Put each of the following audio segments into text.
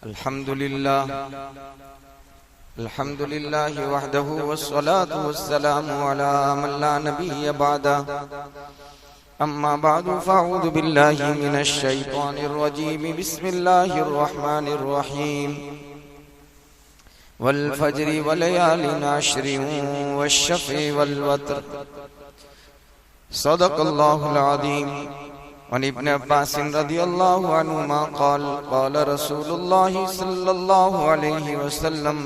अल्हम्दुलिल्लाह वहदहु वस्सलातु वस्सलामु अला मन ला नबिय्य बअदा अम्मा बअदु फअऊज़ु बिल्लाहि मिनश शैतानिर रजीम बिस्मिल्लाहिर रहमानिर रहीम वल फज्रि वलयालिन अश्रिन वश्शफ़ि वल वत्र सदक़ल्लाहुल अज़ीम। अन इब्न अब्बास रज़ियल्लाहु अन्हुमा क़ाल क़ाल रसूलुल्लाहि सल्लल्लाहु अलैहि वसल्लम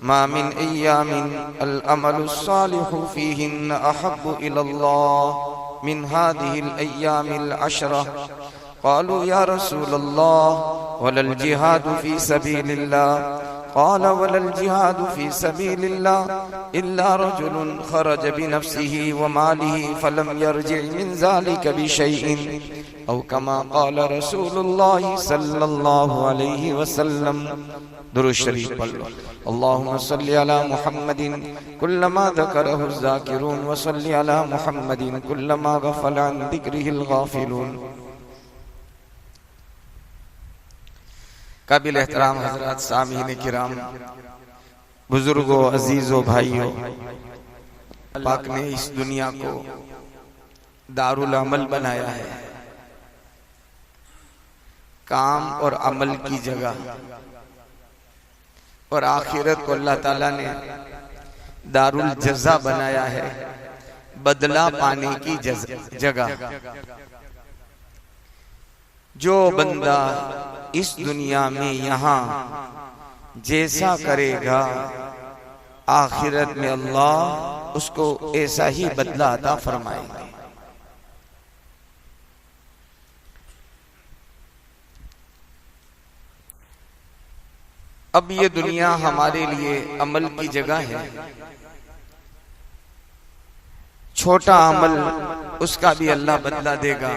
मा मिन अय्यामिन अल अमलु स्सालिहु फ़ीहिन्न अहब्बु इलल्लाह मिन हाज़िहिल अय्यामिल अशरा। क़ालू या रसूलल्लाह वलल जिहादु फ़ी सबीलिल्लाह। क़ाल वलल जिहादु फ़ी सबिलिल्लाह इल्ला रजुलुन खरज बिनफ्सिही व मालिही फलम यरजिअ मिन ज़ालिका बिशैइन औ कमा क़ाल रसूलुल्लाह सल्लल्लाहु अलैहि वसल्लम। दुरूद शरीफ पढ़ लो। अल्लाहुम्मा सल्लि अला मुहम्मदिन कुल्लमा ज़करहु ज़ाकिरून व सल्लि अला मुहम्मदिन कुल्लमा गफ़ल अन ज़िक्रिहिल गाफ़िलून। काबिल एहतराम हज़रात, सामीन किराम, बुजुर्गों, अजीजों, भाइयों, पाक ने इस दुनिया को दारुल अमल बनाया है, काम और अमल की जगह, और आखिरत को अल्लाह ताला ने दारुल जज़ा बनाया है, बदला पाने की जगह। जो बंदा इस दुनिया में यहाँ जैसा करेगा आखिरत में अल्लाह उसको ऐसा ही बदला अता फरमाएंगे। अब ये दुनिया हमारे लिए अमल की जगह है। छोटा अमल उसका भी अल्लाह बदला देगा,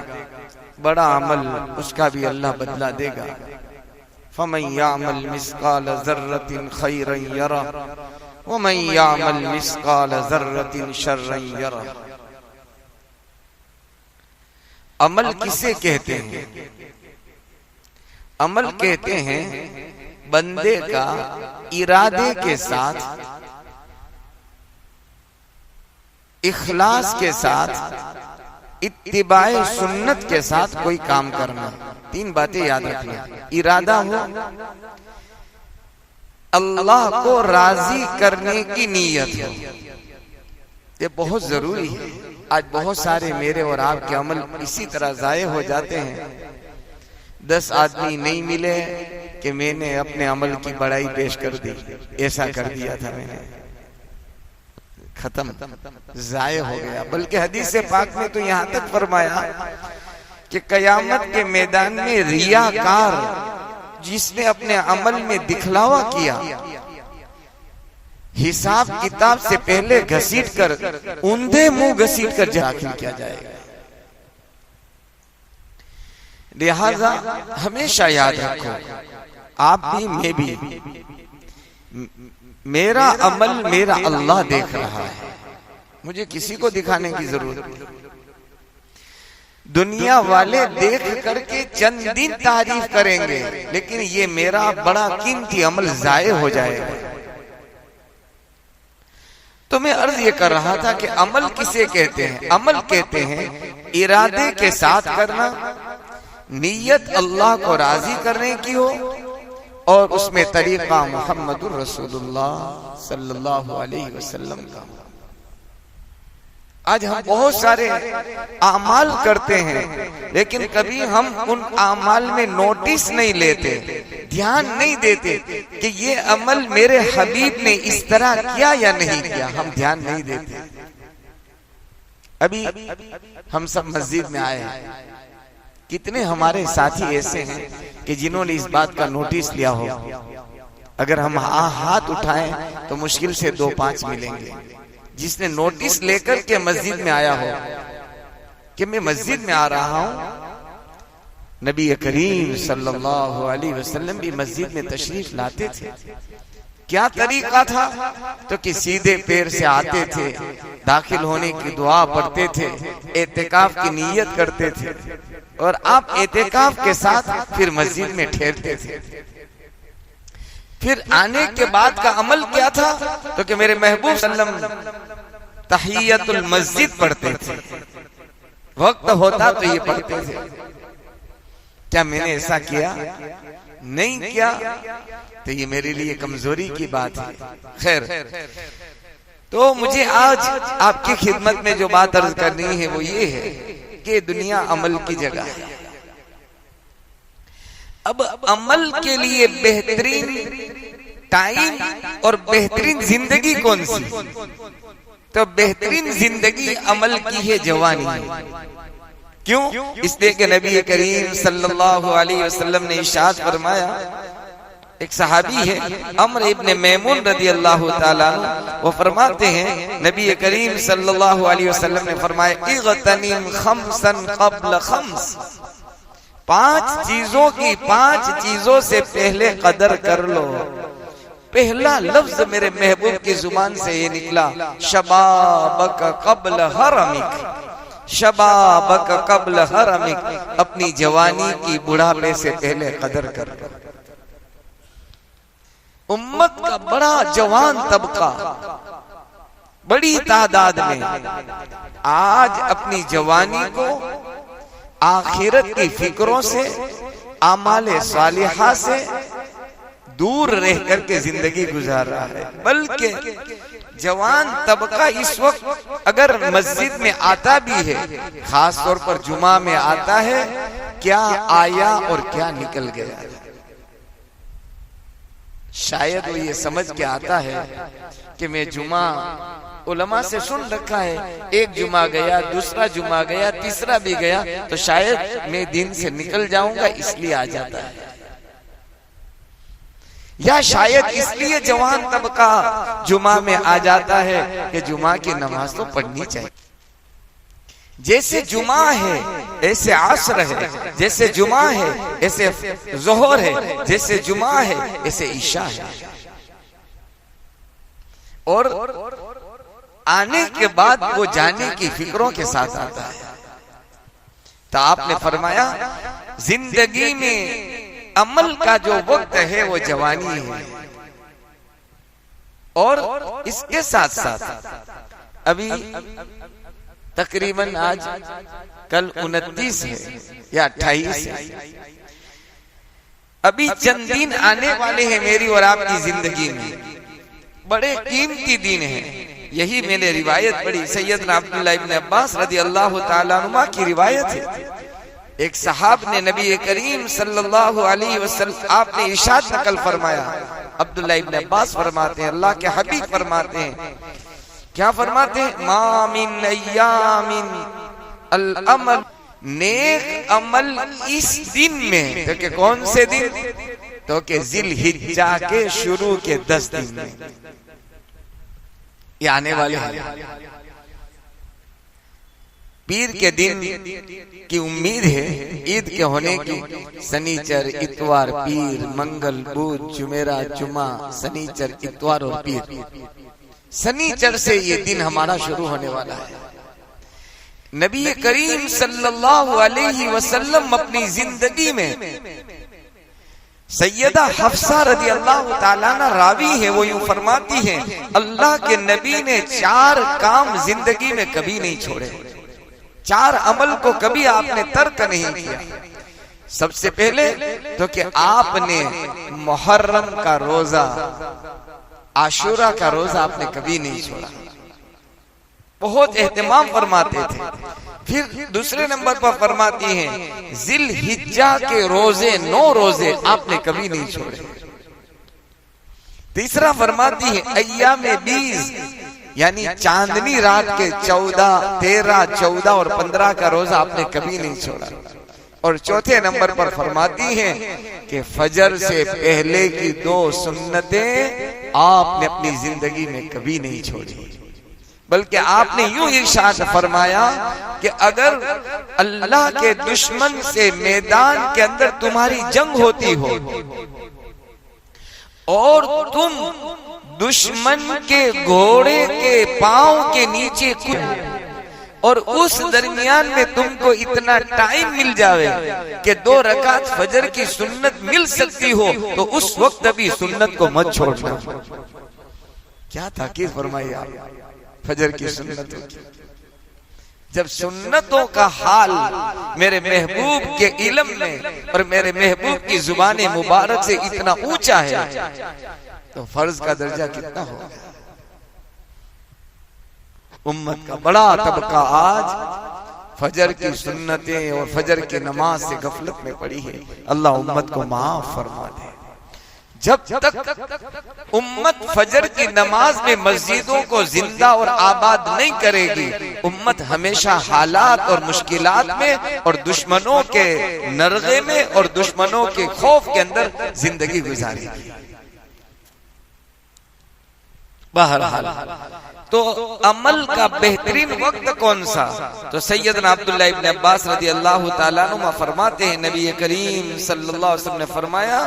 बड़ा अमल उसका भी अल्लाह बदला देगा। फमन यामल मिस्काल ज़र्रतिन खैरन यरा व मन यामल मिस्काल ज़र्रतिन शर्रन यरा। अमल किसे कहते हैं? अमल कहते हैं बंदे का इरादे के साथ, इखलास के साथ, इत्तिबाए सुन्नत के साथ कोई काम करना। तीन बातें याद रखना। इरादा हो, अल्लाह को राजी करने की नीयत हो, ये बहुत जरूरी है। आज बहुत सारे मेरे और आपके अमल इसी तरह जाये हो जाते हैं। 10 आदमी नहीं मिले कि मैंने अपने अमल की बड़ाई पेश कर दी, ऐसा कर दिया था मैंने, खत्म, जाये हो गया। बल्कि हदीस पाक में तो यहाँ तक फरमाया कि कयामत के मैदान में रियाकार जिसने अपने अमल में दिखलावा किया, हिसाब किताब से पहले घसीट कर, ऊंधे मुंह घसीट कर दाखिल किया जाएगा। लिहाजा हमेशा याद रखो, आप भी मैं भी, मेरा अमल मेरा अल्लाह देख रहा है, मुझे किसी को दिखाने की जरूरत नहीं। दुनिया वाले देख करके चंद दिन तारीफ करेंगे, लेकिन ये मेरा बड़ा कीमती अमल जाये हो जाएगा। तो मैं अर्ज ये कर रहा था कि अमल किसे कहते हैं? अमल कहते हैं इरादे के साथ करना, नीयत अल्लाह को राजी करने की हो, और उसमें तरीका मुहम्मदुर रसूलुल्लाह सल्लल्लाहु अलैहि वसल्लम का। आज हम बहुत सारे आमाल करते हैं, लेकिन कभी हम उन आमाल में नोटिस नहीं लेते, ध्यान नहीं देते कि ये अमल मेरे हबीब ने इस तरह किया या नहीं किया, हम ध्यान नहीं देते। अभी हम सब मस्जिद में आए हैं, कितने हमारे साथी ऐसे हैं कि जिन्होंने इस बात का नोटिस लिया हो। अगर हम हाथ उठाएं तो मुश्किल से 2-5 मिलेंगे जिसने नोटिस लेकर के मस्जिद में आया हो कि मैं मस्जिद में आ रहा हूं। नबी करीम सल्लल्लाहु अलैहि वसल्लम भी मस्जिद में तशरीफ लाते थे। क्या तरीका था? तो कि सीधे पैर से आते थे, दाखिल होने की दुआ पढ़ते थे, एतिकाफ की नीयत करते थे, और आप एतिकाफ के साथ फिर मस्जिद में ठहरते थे। फिर आने के बाद का अमल क्या था? तो कि मेरे महबूब सल्लम तहियतुल मस्जिद पढ़ते थे, वक्त होता तो ये पढ़ते थे। क्या मैंने ऐसा किया? नहीं किया तो ये मेरे लिए कमजोरी की बात है। खैर, तो मुझे आज आपकी खिदमत में जो बात अर्ज करनी है वो ये है कि दुनिया अमल की जगह है। अब अमल के लिए बेहतरीन टाइम और बेहतरीन जिंदगी कौन सी? तो बेहतरीन जिंदगी अमल की है जवानी। क्यों? इसलिए कि नबी करीम सल्लल्लाहु अलैहि वसल्लम ने इरशाद फरमाया, एक सहाबी है अम्र इब्न मैमून रदी अल्लाह ताला, वो फरमाते हैं नबी करीम सल्लल्लाहु अलैहि वसल्लम ने फरमाया, इग़तनिम खम्सन क़ब्ल खम्स, 5 चीजों की 5 चीजों से पहले कदर कर लो। पहला लफ्ज मेरे महबूब की जुबान से ये निकला, शबाबक क़ब्ल हरमिक, शबाबक क़ब्ल हरमिक, अपनी जवानी की बुढ़ापे से पहले कदर कर लो। उम्मत का बड़ा जवान तबका बड़ी तादाद में आज अपनी जवानी को आखिरत की फिक्रों से, आमाले सालिहा से दूर रह करके जिंदगी गुजार रहा है। बल्कि जवान तबका इस वक्त अगर मस्जिद में आता भी है, खास तौर पर जुमा में आता है, क्या आया और क्या निकल गया, शायद वो ये समझ के आता है कि मैं जुमा उलमा से सुन रखा है, एक जुमा गया, दूसरा जुमा गया, तीसरा भी गया, तो शायद मैं दिन से निकल जाऊंगा इसलिए आ जाता है, या शायद इसलिए जवान तबका जुमा में आ जाता है कि जुमा की नमाज तो पढ़नी चाहिए। जैसे जुमा है ऐसे असर है, जैसे जुमा है ऐसे जोहर है, जैसे जुमा है ऐसे ईशा है। और आने के बाद वो जाने की फिक्रों के साथ आता है। तो आपने फरमाया जिंदगी में अमल का जो वक्त है वो जवानी है, और इसके साथ साथ अभी तकरीबन आज कल 29 है या 28 है, अभी चंद दिन आने वाले हैं मेरी और आपकी जिंदगी में, बड़े कीमती दिन हैं। यही मैंने रिवायत पढ़ी, सैयदना अब्दुल्लाह इब्न अब्बास रदी अल्लाह ताला अन्हुमा की रिवायत है। एक सहाब ने नबी करीम सल्लल्लाहु अलैहि वसल्लम, आपने इरशाद नकल फरमाया, अब्दुल्लाह इब्न अब्बास फरमाते हैं, अल्लाह के हबीब फरमाते हैं, क्या फरमाते हैं, मा मिन अय्यामिन अल अमल, नेक अमल इस दिन में, तो के कौन से दिन, तो के जिलहिज्जा के शुरू के 10 दिन में, ये आने वाले हैं। पीर के दिन की उम्मीद है, ईद के होने की, शनिचर इतवार पीर, मंगल बुध जुमेरा जुमा, शनिचर इतवार और पीर, शनिचर से ये दिन हमारा शुरू होने वाला है। नबी करीम सल्लल्लाहु अलैहि वसल्लम अपनी जिंदगी में, सैयदा हफ्सा रदी अल्लाह ताला अन्हा रावी है, वो यूं फरमाती हैं, अल्लाह के नबी ने 4 काम जिंदगी में कभी नहीं छोड़े, 4 अमल को कभी आपने तर्क नहीं किया। सबसे पहले तो कि आपने मुहर्रम का रोजा, आशूरा का रोजा आपने कभी नहीं छोड़ा, बहुत एहतमाम फरमाते थे। फिर दूसरे नंबर पर फरमाती हैं जिलहिज्जा के रोजे, 9 रोजे आपने कभी नहीं छोड़े। तीसरा फरमाती है अय्यामे 20, यानी चांदनी रात के 14, 13, 14 और 15 का रोजा आपने कभी नहीं छोड़ा। और चौथे नंबर पर फरमाती हैं कि फजर से पहले की 2 सुन्नतें आपने अपनी जिंदगी में कभी नहीं छोड़ी, बल्कि आपने यूं इरशाद फरमाया कि अगर अल्लाह के दुश्मन से मैदान के अंदर तुम्हारी जंग होती हो और तुम दुश्मन के घोड़े के पांव के नीचे और उस दरमियान में तुमको इतना टाइम मिल जावे कि 2 रकात फजर की सुन्नत मिल सकती हो, तो उस वक्त भी सुन्नत को मत छोड़ना। क्या ताकीद फरमाई आप फजर की सुन्नतों की। जब सुन्नतों का हाल मेरे महबूब के इल्म में और मेरे महबूब की जुबान मुबारक से इतना ऊंचा है, तो फर्ज का दर्जा कितना होगा। उम्मत का बड़ा तबका आज फजर की सुन्नतें और फजर की नमाज से गफलत में पड़ी है। अल्लाह उम्मत को माफ फरमा दे। जब तक उम्मत फजर की नमाज में मस्जिदों को जिंदा और आबाद नहीं करेगी, उम्मत हमेशा हालात और मुश्किलात में और दुश्मनों के नरगे में और दुश्मनों के खौफ के अंदर जिंदगी गुजारेगी। बहरहाल तो अमल का बेहतरीन वक्त कौन सा? तो सैयदना अब्दुल्लाह इब्न अब्बास रज़ी अल्लाह ताला अन्हुमा फरमाते हैं, नबी करीम सल्लल्लाहु अलैहि वसल्लम ने फरमाया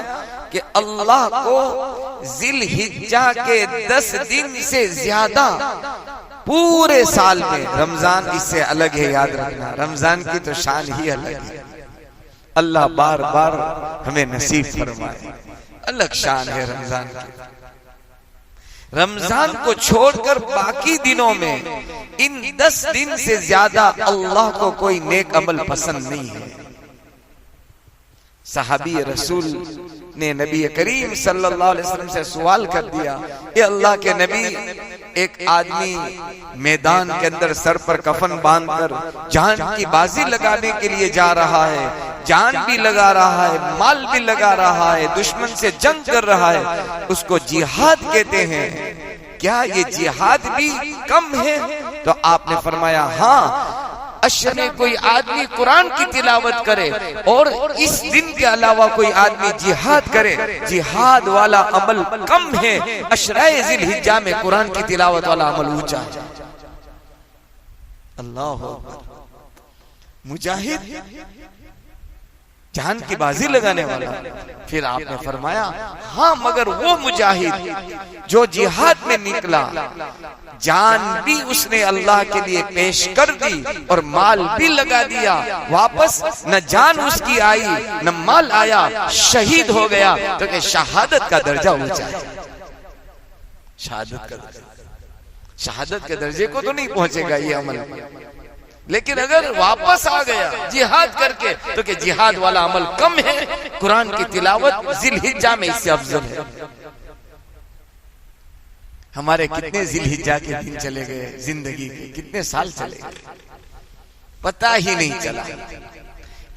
कि अल्लाह को जिलहिज्जा के 10 दिन से ज्यादा पूरे साल में, रमजान इससे अलग है, याद रखना, रमजान की तो शान ही अलग है। अल्लाह बार बार हमें नसीब फरमाए, अलग शान है रमजान की। रमजान को छोड़कर बाकी दिनों में इन 10 दिन से ज्यादा अल्लाह को कोई नेक अमल पसंद नहीं है। सहाबी रसूल ने नबी करीम सल्लल्लाहु अलैहि वसल्लम से सवाल कर दिया, ये अल्लाह के नबी, एक आदमी मैदान के अंदर सर पर कफन बांधकर जान की बाजी लगाने के लिए जा रहा है, जान भी लगा रहा है, माल भी लगा रहा है, दुश्मन से जंग कर रहा है, उसको जिहाद कहते हैं। क्या ये जिहाद भी कम है? तो आपने फरमाया हाँ, अशरे कोई आदमी कुरान की तिलावत करे और इस दिन के अलावा कोई आदमी जिहाद करे, जिहाद वाला अमल कम है, अशराए जिलहिज्जा में कुरान की तिलावत वाला अमल ऊंचा है। अल्लाह मुजाहिद, जान की बाजी लगाने वाला। फिर आपने फरमाया हाँ, मगर वो मुजाहिद जो जिहाद में निकला, जान भी उसने अल्लाह के लिए पेश कर दी और माल भी लगा दिया, वापस न जान उसकी आई न माल आया, शहीद हो गया, तो कि शहादत का दर्जा ऊंचा है। शहादत के दर्जे को तो नहीं पहुंचेगा ये अमल, लेकिन अगर वापस आ गया जिहाद करके, तो कि जिहाद वाला अमल कम है, कुरान की तिलावत जिलहिज्जा में इससे अफजल है। हमारे कितने जिलहिज्जा के दिन चले गए, जिंदगी के कितने साल चले गए, पता ही नहीं चला।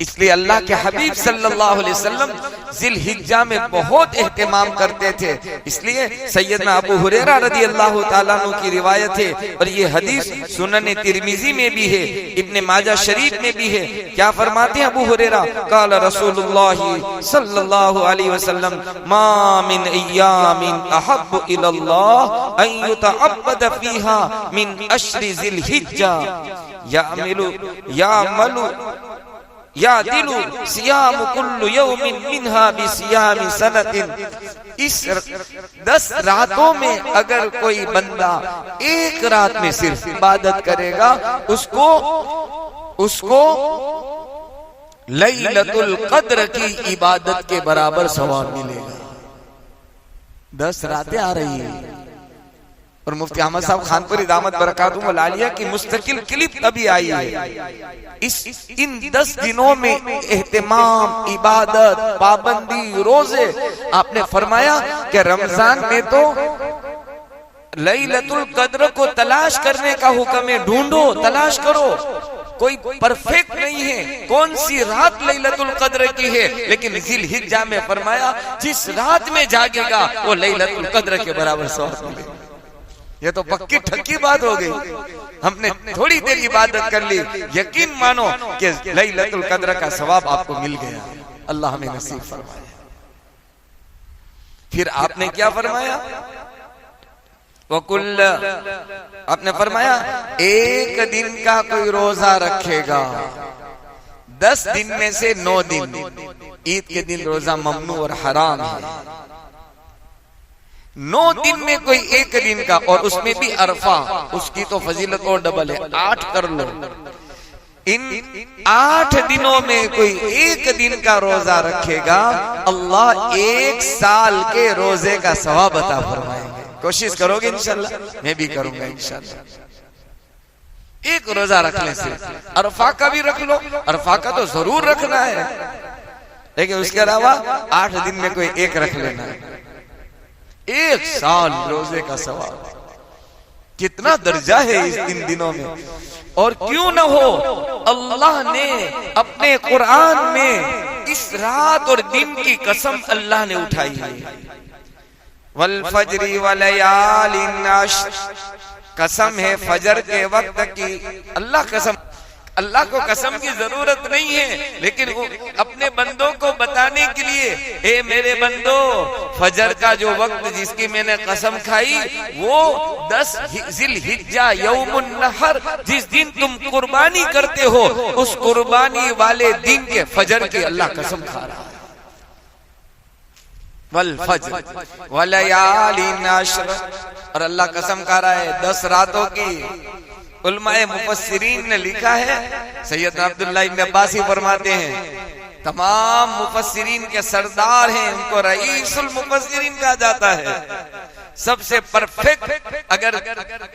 इसलिए अल्लाह के हबीब सल्लल्लाहु अलैहि वसल्लम जिलहिज्जा में बहुत एहतिमाम करते थे। इसलिए सैयदना अबू हुरैरा रज़ी अल्लाह ताला अन्हु की रिवायत है, और ये हदीस सुनन तिरमिजी में भी है, इब्न माजा शरीफ में भी है। क्या फरमाते हैं अबू हुरैरा, क़ाल रसूलुल्लाह सल्लल्लाहु अलैहि वसल्लम, मा मिन अय्यामिन अहब्बु इलल्लाह अन युतअब्बद फीहा मिन अश्रि जिलहिज्जा यामलु या दिलु सियाम कुल्लु यौमिन मिन्हा बिसियामी सनतिन। इस 10 रातों में अगर कोई बंदा एक रात में सिर्फ इबादत करेगा, उसको लैलतुल कद्र की इबादत के बराबर सवाब मिलेगा। 10 रातें आ रही है, और मुफ्ती अहमद साहब खानपुरी दामत बरकातुहु लालिया की मुस्तकिल क्लिप अभी आई है। इन 10 दिनों में एहतिमाम, इबादत, पाबंदी, रोजे, आपने फरमाया कि रमजान में तो लैलतुल कद्र को तलाश करने का हुक्म है, ढूंढो, तलाश करो। कोई परफेक्ट नहीं है कौन सी रात लैलतुल कद्र की है, लेकिन जिलहिज्जा में फरमाया जिस रात में जागेगा वो लैलतुल कद्र के बराबर सवाब मिलेगा। ये तो पक्की ठक्की बात हो गई। हमने थोड़ी देर इबादत कर ली, यकीन मानो कि लैलतुल कद्र का सवाब आपको मिल गया। अल्लाह हमें नसीब फरमाए। फिर आपने क्या फरमाया, वकुल्ल, आपने फरमाया एक दिन का कोई रोजा रखेगा, 10 दिन में से 9 दिन ईद के दिन रोजा ममनू और हराम है, 9 दिन में कोई एक दिन का, और उसमें भी अरफा, उसकी तो फजीलत और डबल है, 8 कर लो। इन 8 दिनों में कोई एक दिन का रोजा रखेगा, अल्लाह 1 साल के रोजे का सवाब अता फरमाएंगे। कोशिश करोगे इंशाल्लाह? मैं भी करूंगा इंशाल्लाह। एक रोजा रखने से, अरफा का भी रख लो, अरफा का तो जरूर रखना है, लेकिन उसके अलावा 8 दिन में कोई एक रख लेना है। 1 साल रोजे का सवाब, कितना दर्जा है इन दिनों में। और क्यों न हो, अल्लाह ने अपने कुरान में इस रात और दिन की कसम अल्लाह ने उठाई है। वल फजरी वलयालिन अश्र, कसम है फजर के वक्त की। अल्लाह को कसम की जरूरत नहीं है, लेकिन वो अपने बंदों को बताने के लिए, ए मेरे बंदो, फजर का जो वक्त जिसकी मैंने कसम खाई, वो 10 जिलहिज्जा यौमुन नहर, जिस दिन तुम कुर्बानी करते हो, उस कुर्बानी वाले दिन के फजर की अल्लाह कसम खा रहा है। वल फज्र वलयालिन अश्र, और अल्लाह कसम खा रहा है 10 रातों की। उलमाए मुफस्सिरीन ने लिखा है, सैयदना अब्दुल्लाह इब्न अब्बास ही फरमाते हैं, तमाम मुफस्सिरीन के सरदार हैं, उनको रईसुल मुफस्सिरीन कहा जाता है। सबसे परफेक्ट अगर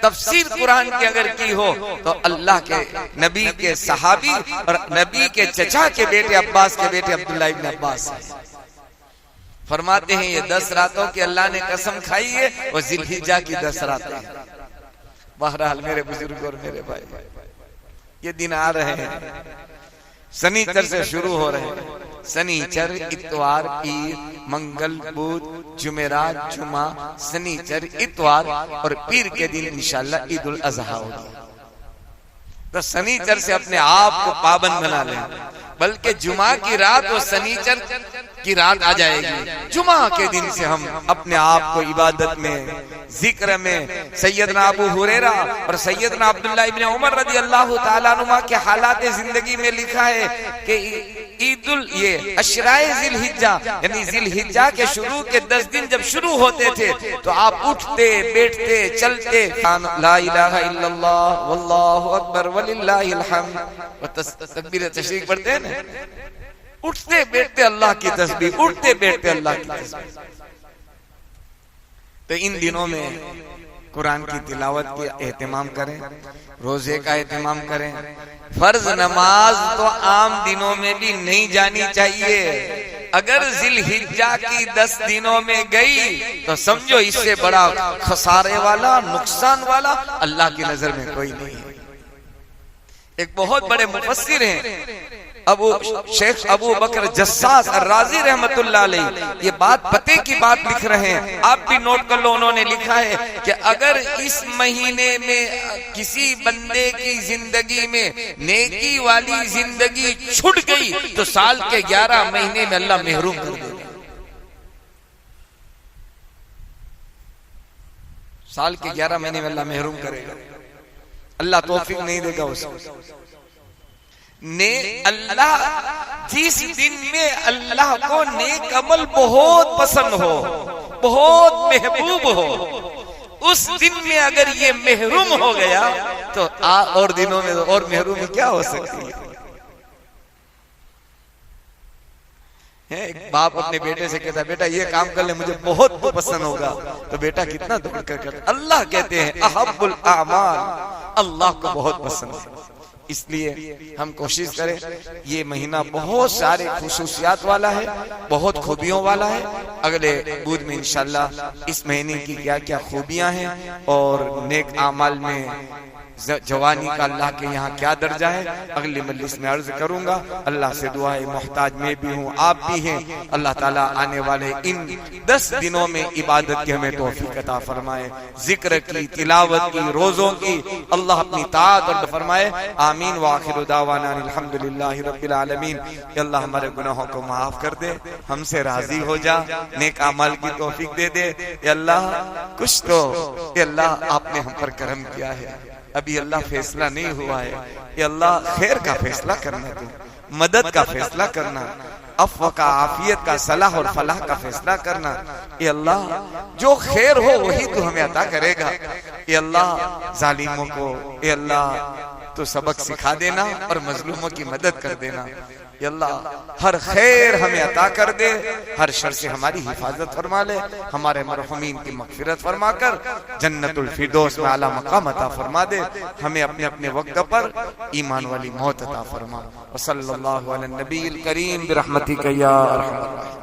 तफसीर कुरान की अगर की हो तो अल्लाह के नबी के सहाबी और नबी के चचा के बेटे अब्बास के बेटे अब्दुल्लाह इब्न अब्बास फरमाते हैं, ये 10 रातों की अल्लाह ने कसम खाई है, और जिलहिज्जा की 10 रातें। बहरहाल मेरे बुजुर्ग और मेरे भाई, ये दिन आ रहे हैं, शनिचर से शुरू हो रहे हैं। शनिचर, इतवार, पीर, मंगल, बुध, जुमेरात, जुमा, शनिचर, इतवार और पीर के दिन इंशाल्लाह ईद उल अजहा होगी। तो शनिचर से अपने आप को पाबंद बना लें, बल्कि जुमा की रात और शनिचर की रात आ जाएगी, जुमा के दिन से हम अपने आप को इबादत में, जिक्र में। सैयदना अबू हुरैरा और सैयदना अब्दुल्ला इब्न उमर रज़ी अल्लाह ताला अनुमा के हालात जिंदगी में लिखा है कि ईदुल ये अशराए जिलहिज्जा, यानी जिलहिज्जा के शुरू के 10 दिन जब शुरू होते थे, तो आप उठते, बैठते, चलते, ला इलाहा इल्लल्लाह वल्लाहु अकबर वलिल्लाहिल हम्द, तकबीर तशरीक पढ़ते हैं ना, उठते बैठते अल्लाह की तस्बीह, उठते बैठते अल्लाह की तस्बीह। तो इन दिनों में कुरान की तिलावत का एहतमाम करें, रोजे का एहतमाम करें। फर्ज नमाज तो आम दिनों में भी नहीं जानी चाहिए, अगर जिलहिज्जा की 10 दिनों में गई तो समझो इससे बड़ा खसारे वाला, नुकसान वाला अल्लाह की नजर में कोई नहीं है। एक बहुत बड़े मुफस्सिर हैं शेख अबू बकर जस्सास राजी रहमतुल्लाह अलैह, ये बात पते की बात लिख रहे हैं, आप भी नोट कर लो। उन्होंने लिखा है कि अगर इस महीने में किसी बंदे की जिंदगी में नेकी वाली जिंदगी छूट गई तो साल के 11 महीने में अल्लाह महरूम कर देगा। साल के 11 महीने में अल्लाह महरूम करेगा, अल्लाह तौफीक नहीं देगा उसको। ने अल्लाह जिस दिन में अल्लाह को नेक अमल बहुत पसंद हो, बहुत महबूब हो, उस दिन में अगर ये महरूम हो गया तो और दिनों में और महरूम क्या हो सकती है। एक बाप अपने बेटे से कहता है, बेटा ये काम कर ले, मुझे बहुत पसंद होगा, तो बेटा कितना दौड़ कर करता। अल्लाह कहते हैं अहब्बुल आमाल, अल्लाह को बहुत पसंद है। इसलिए हम कोशिश करें, ये महीना बहुत सारे खुसूसियात वाला है, बहुत खूबियों वाला है। अगले बुध में इंशाल्लाह इस महीने की क्या क्या खूबियां हैं और नेक आमाल में जवानी का अल्लाह के यहाँ क्या दर्जा है, अगली मजलिस में अर्ज करूंगा। अल्लाह से दुआ है, मोहताज मैं भी हूँ, आप भी हैं, अल्लाह ताला आने वाले इन 10 दिनों में इबादत की हमें तौफीक अता फरमाए, जिक्र की, तिलावत की, रोजों की अल्लाह अपनी ताअत और फरमाए। आमीन व आखिरु दावाना अल्हम्दुलिल्लाहि रब्बिल आलमीन। अल्लाह हमारे गुनाहों को माफ कर दे, हमसे राजी हो जा, नेक अमाल की तौफीक दे दे। अल्लाह कुछ तो अल्लाह आपने हम पर करम किया है, अभी अल्लाह फैसला नहीं हुआ है, ये अल्लाह खैर का फैसला करना, तू मदद का फैसला करना। अफ़्व का, आफियत का, सलाह और फलाह का फैसला करना। ये अल्लाह जो खैर हो वही तू हमें अता करेगा। ये अल्लाह जालिमों को ये अल्लाह तो सबक सिखा देना और मजलूमों की मदद कर देना। या अल्लाह हर खैर हमें अता कर दे, हर शर से हमारी हिफाजत फरमा ले, हमारे मरहुमीन की मगफिरत फरमा कर जन्नतुल फिरदौस में आला मकाम अता फरमा दे। हमें अपने अपने वक्त पर ईमान वाली मौत अता फरमा। वसल्लल्लाहु अला नबील करीम बिरहमतिका या अरहमर राहिमीन।